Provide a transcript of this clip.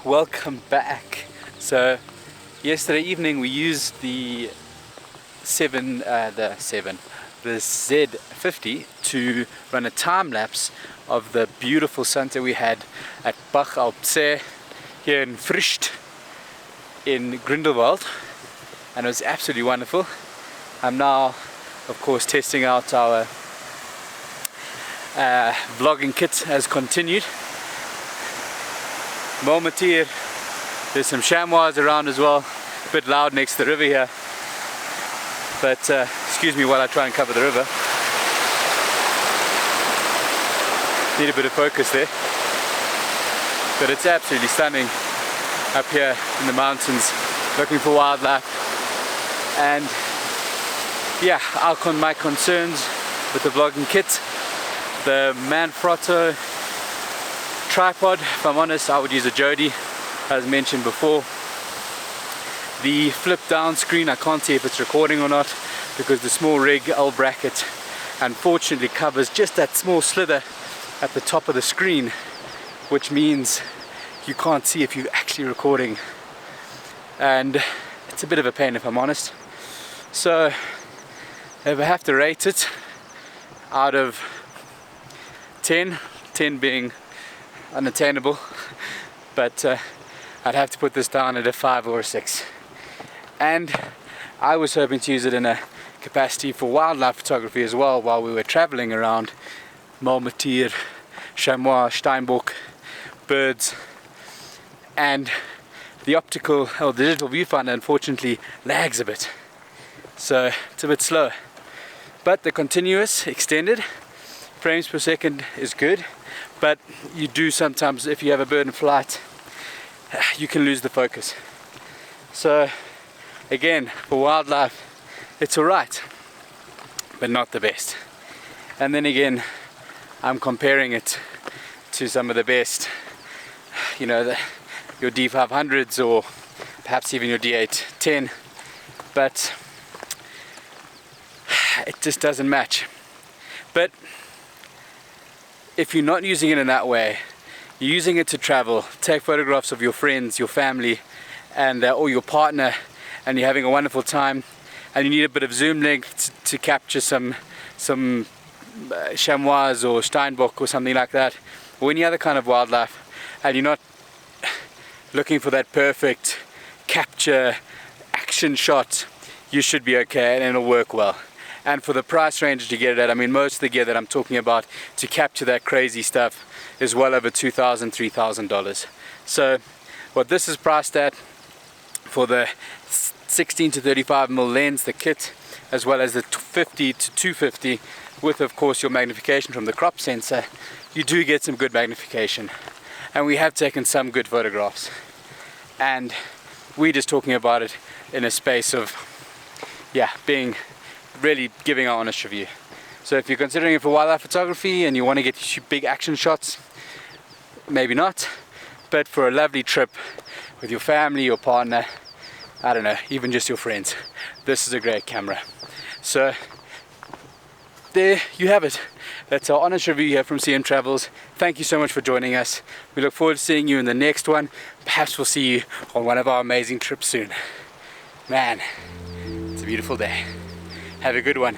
welcome back. So yesterday evening we used the Z50 to run a time lapse of the beautiful sunset we had at Bach op Zee here in Frischt in Grindelwald, and it was absolutely wonderful. I'm now of course testing out our vlogging kit as continued. Momentier, there's some chamois around as well, a bit loud next to the river here, but excuse me while I try and cover the river. Need a bit of focus there, but it's absolutely stunning up here in the mountains looking for wildlife. And yeah, my concerns with the vlogging kit, the Manfrotto tripod, if I'm honest I would use a Jody as mentioned before. The flip down screen, I can't see if it's recording or not because the small rig L bracket unfortunately covers just that small slither at the top of the screen, which means you can't see if you're actually recording, and it's a bit of a pain if I'm honest. So if I have to rate it out of 10 being unattainable, but I'd have to put this down at a 5 or a 6. And I was hoping to use it in a capacity for wildlife photography as well while we were traveling around Malmetier, chamois, steinbock, birds, and the digital viewfinder unfortunately lags a bit, so it's a bit slow. But the continuous extended frames per second is good, but you do sometimes, if you have a bird in flight, you can lose the focus. So again, for wildlife it's alright, but not the best. And then again, I'm comparing it to some of the best, you know, your D500s or perhaps even your D810, but it just doesn't match. But if you're not using it in that way, you're using it to travel, take photographs of your friends, your family, and or your partner, and you're having a wonderful time, and you need a bit of zoom length to capture some chamois or steinbock or something like that, or any other kind of wildlife, and you're not looking for that perfect capture action shot, you should be okay and it'll work well. And for the price range to get it at, I mean, most of the gear that I'm talking about to capture that crazy stuff is well over $2,000, $3,000. So what this is priced at for the 16 to 35mm lens, the kit, as well as the 50 to 250 with of course your magnification from the crop sensor, you do get some good magnification, and we have taken some good photographs, and we're just talking about it in a space of really giving our honest review. So if you're considering it for wildlife photography and you want to get big action shots, maybe not, but for a lovely trip with your family, your partner, I don't know, even just your friends, this is a great camera. So there you have it. That's our honest review here from CM Travels. Thank you so much for joining us. We look forward to seeing you in the next one. Perhaps we'll see you on one of our amazing trips soon. Man, it's a beautiful day. Have a good one.